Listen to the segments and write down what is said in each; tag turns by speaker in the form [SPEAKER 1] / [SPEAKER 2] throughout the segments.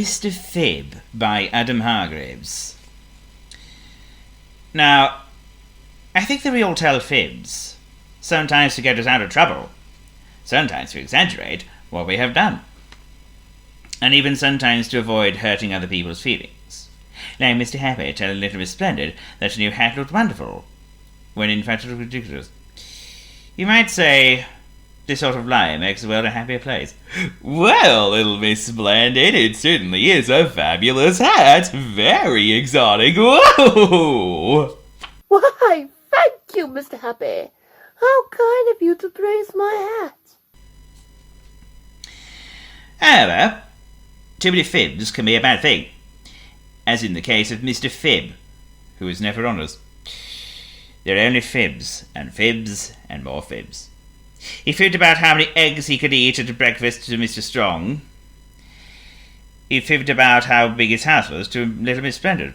[SPEAKER 1] Mr. Fib by Adam Hargraves. Now, I think that we all tell fibs, sometimes to get us out of trouble, sometimes to exaggerate what we have done, and even sometimes to avoid hurting other people's feelings. Like Mr. Happy telling little Miss Splendid that her new hat looked wonderful, when in fact it looked ridiculous. You might say, this sort of lie makes the world a happier place. Well, little Miss Splendid, it certainly is a fabulous hat. Very exotic. Whoa!
[SPEAKER 2] Why, thank you, Mr. Happy. How kind of you to praise my hat.
[SPEAKER 1] However, too many fibs can be a bad thing, as in the case of Mr. Fib, who is never on us. There are only fibs and more fibs. He fibbed about how many eggs he could eat at breakfast to Mr. Strong. He fibbed about how big his house was to little Miss Splendid.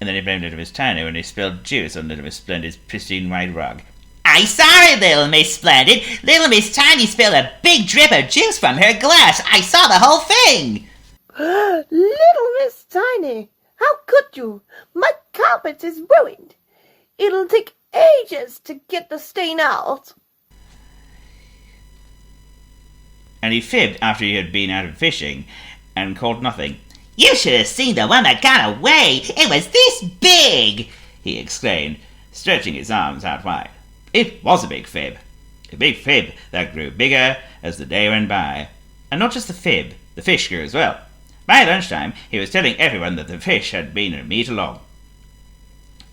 [SPEAKER 1] And then he blamed little Miss Tiny when he spilled juice on little Miss Splendid's pristine white rug. "I saw it, little Miss Splendid. Little Miss Tiny spilled a big drip of juice from her glass. I saw the whole thing."
[SPEAKER 2] Little Miss Tiny, how could you? My carpet is ruined. It'll take ages to get the stain out.
[SPEAKER 1] And he fibbed after he had been out fishing and caught nothing. "You should have seen the one that got away. It was this big," he exclaimed, stretching his arms out wide. It was a big fib that grew bigger as the day went by. And not just the fib, the fish grew as well. By lunchtime, he was telling everyone that the fish had been a metre long.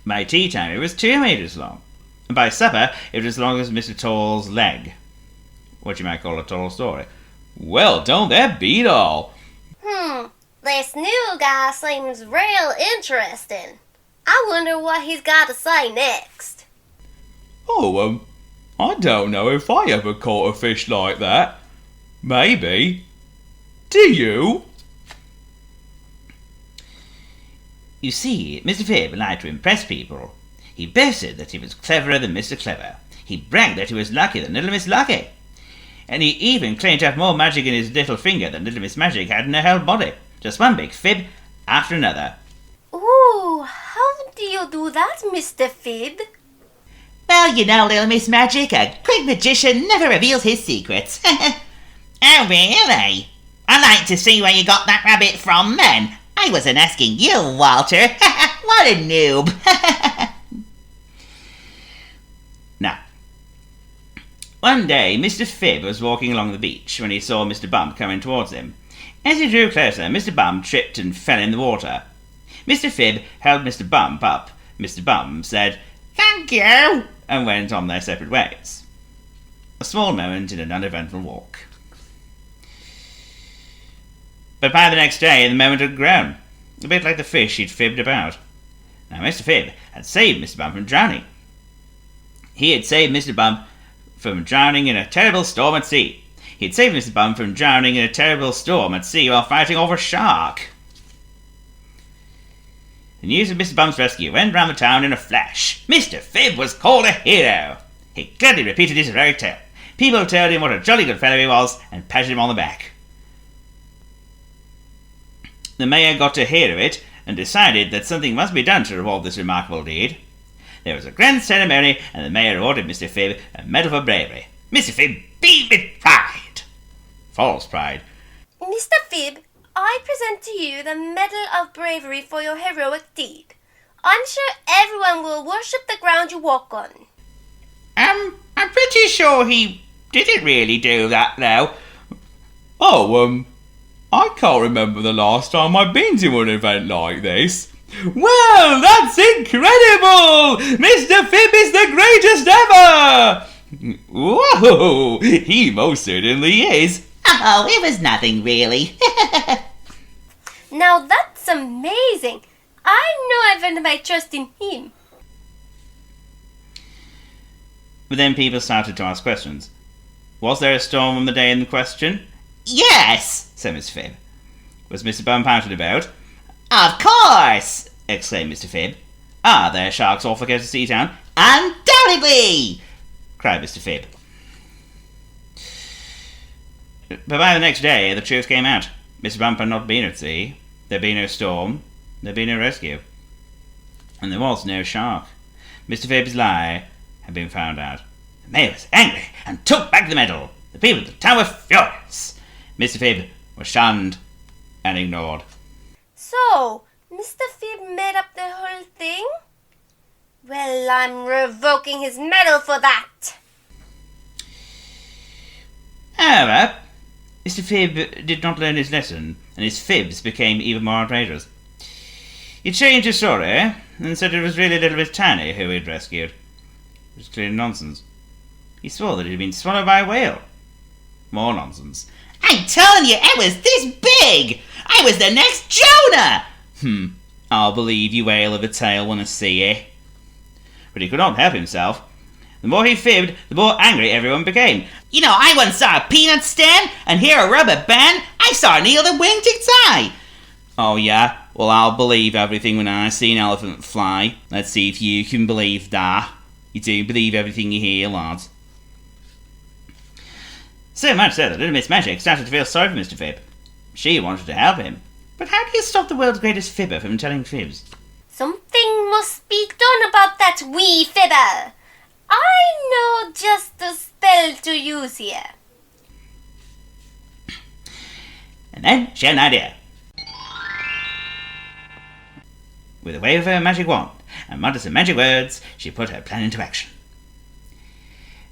[SPEAKER 1] By tea time, it was 2 metres long. And by supper, it was as long as Mr. Tall's leg. What you might call a tall story. Well, don't that beat all?
[SPEAKER 3] This new guy seems real interesting. I wonder what he's got to say next.
[SPEAKER 4] Oh, I don't know if I ever caught a fish like that. Maybe. Do you?
[SPEAKER 1] You see, Mr. Fib liked to impress people. He boasted that he was cleverer than Mr. Clever. He bragged that he was luckier than Little Miss Lucky. And he even claimed to have more magic in his little finger than Little Miss Magic had in her whole body. Just one big fib after another.
[SPEAKER 3] Ooh, how do you do that, Mr. Fib?
[SPEAKER 1] Well, you know, Little Miss Magic, a great magician never reveals his secrets. Oh, really? I'd like to see where you got that rabbit from, then. I wasn't asking you, Walter. What a noob. Now, one day, Mr. Fib was walking along the beach when he saw Mr. Bump coming towards him. As he drew closer, Mr. Bump tripped and fell in the water. Mr. Fib held Mr. Bump up. Mr. Bump said, "Thank you," and went on their separate ways. A small moment in an uneventful walk. But by the next day, the moment had grown, a bit like the fish he'd fibbed about. Now, Mr. Fib had saved Mr. Bump from drowning. He had saved Mr. Bump from drowning in a terrible storm at sea. He had saved Mr. Bump from drowning in a terrible storm at sea while fighting off a shark. The news of Mr. Bump's rescue went round the town in a flash. Mr. Fib was called a hero. He gladly repeated his heroic tale. People told him what a jolly good fellow he was and patted him on the back. The mayor got to hear of it and decided that something must be done to reward this remarkable deed. There was a grand ceremony, and the mayor awarded Mr. Fib a medal for bravery. Mr. Fib beamed with pride. False pride.
[SPEAKER 3] Mr. Fib, I present to you the Medal of Bravery for your heroic deed. I'm sure everyone will worship the ground you walk on.
[SPEAKER 1] I'm pretty sure he didn't really do that, though.
[SPEAKER 4] Oh, I can't remember the last time I've been to an event like this. Well, that's incredible! Mr. Fib is the greatest ever!
[SPEAKER 1] Whoa, he most certainly is. Oh, it was nothing really.
[SPEAKER 3] Now that's amazing. I know I've earned my trust in him.
[SPEAKER 1] But then people started to ask questions. Was there a storm on the day in question? Yes, said Mr. Fib. Was Mr. Bump out and about? Of course, exclaimed Mr. Fib. Are there sharks off the coast of Seatown? Undoubtedly, cried Mr. Fib. But by the next day, the truth came out. Mr. Bump had not been at sea. There'd been no storm. There'd been no rescue. And there was no shark. Mr. Phibbs' lie had been found out. The mayor was angry and took back the medal. The people at the town were furious. Mr. Phibb was shunned and ignored.
[SPEAKER 3] So, Mr. Phibb made up the whole thing? Well, I'm revoking his medal for that.
[SPEAKER 1] However, Mr. Phibb did not learn his lesson, and his fibs became even more outrageous. He changed his story and said it was really little Miss Tiny who he'd rescued. It was clearly nonsense. He swore that he'd been swallowed by a whale. More nonsense. I'm telling you, I was this big! I was the next Jonah! I'll believe you, whale of a tale, when I see you. But he could not help himself. The more he fibbed, the more angry everyone became. You know, I once saw a peanut stand, and here a rubber band. I saw Neil the wingtip's eye. Oh yeah? Well, I'll believe everything when I see an elephant fly. Let's see if you can believe that. You do believe everything you hear, lads. So much so that little Miss Magic started to feel sorry for Mr. Phibb. She wanted to help him. But how do you stop the world's greatest fibber from telling fibs?
[SPEAKER 3] Something must be done about that wee fibber. I know just the spell to use here.
[SPEAKER 1] And then she had an idea. With a wave of her magic wand and muttering some magic words, she put her plan into action.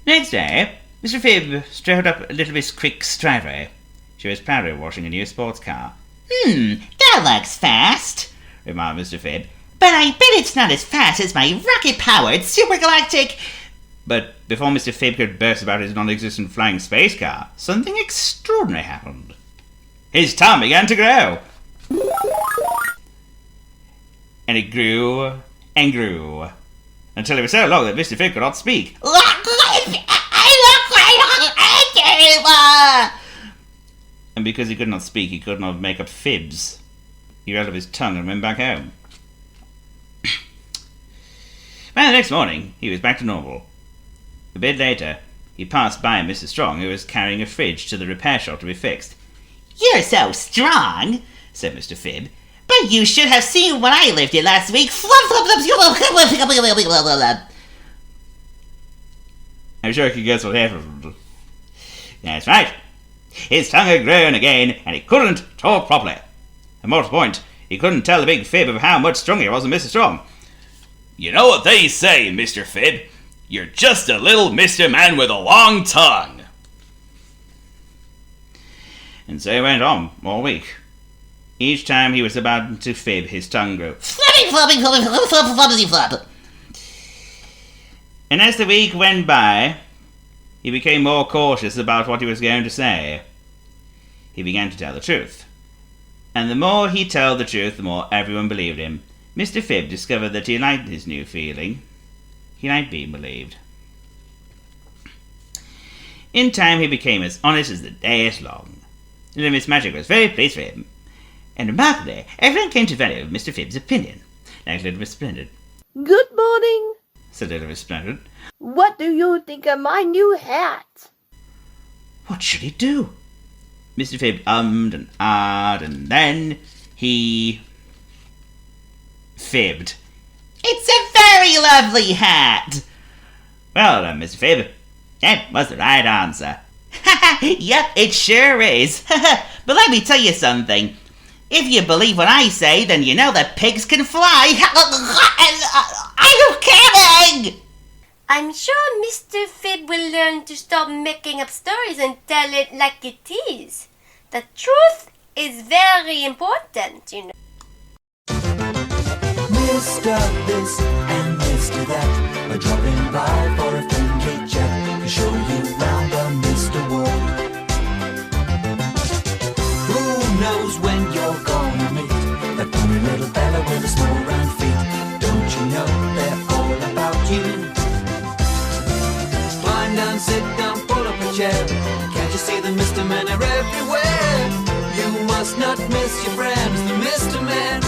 [SPEAKER 1] Next day, Mr. Phibb strode up little Miss Quick's driveway. She was proudly washing a new sports car. That looks fast, remarked Mr. Phibb. But I bet it's not as fast as my rocket-powered supergalactic... But before Mr. Phibb could burst about his non-existent flying space car, something extraordinary happened. His tongue began to grow. And it grew and grew, until it was so long that Mr. Phibb could not speak. And because he could not speak, he could not make up fibs. He ran out of his tongue and went back home. By the next morning, he was back to normal. A bit later, he passed by Mrs. Strong, who was carrying a fridge to the repair shop to be fixed. You're so strong, said Mr. Phibb, but you should have seen when I lived here last week. I'm sure you can guess what happened. That's right. His tongue had grown again, and he couldn't talk properly. And more to the point, he couldn't tell the big Phibb of how much stronger he was than Mr. Strong.
[SPEAKER 4] You know what they say, Mr. Phibb? You're just a little Mr. Man with a long tongue.
[SPEAKER 1] And so it went on all week. Each time he was about to fib, his tongue grew. Flappy, floppy, floppy, flop, flop, floppity, flop. And as the week went by, he became more cautious about what he was going to say. He began to tell the truth. And the more he told the truth, the more everyone believed him. Mr. Phibb discovered that he liked his new feeling. He liked being believed. In time, he became as honest as the day is long. Little Miss Magic was very pleased for him. And remarkably, everyone came to value Mr. Phibb's opinion, like Little Miss Splendid.
[SPEAKER 2] Good morning.
[SPEAKER 1] Said Little Miss Splendid.
[SPEAKER 2] What do you think of my new hat?
[SPEAKER 1] What should he do? Mr. Phibb ummed and ahed, and then he fibbed. It's a very lovely hat! Well done, Mr. Phibb. That was the right answer. Yep, it sure is. But let me tell you something. If you believe what I say, then you know that pigs can fly. Are you kidding?
[SPEAKER 3] I'm sure Mr. Phibb will learn to stop making up stories and tell it like it is. The truth is very important, you know.
[SPEAKER 5] Mr. This and Mr. That are dropping by for a friendly chat to show you round the Mr. World. Who knows when you're gonna meet that funny little fella with the small round feet? Don't you know they're all about you? Climb down, sit down, pull up a chair. Can't you see the Mr. Men are everywhere? You must not miss your friends, the Mr. Men.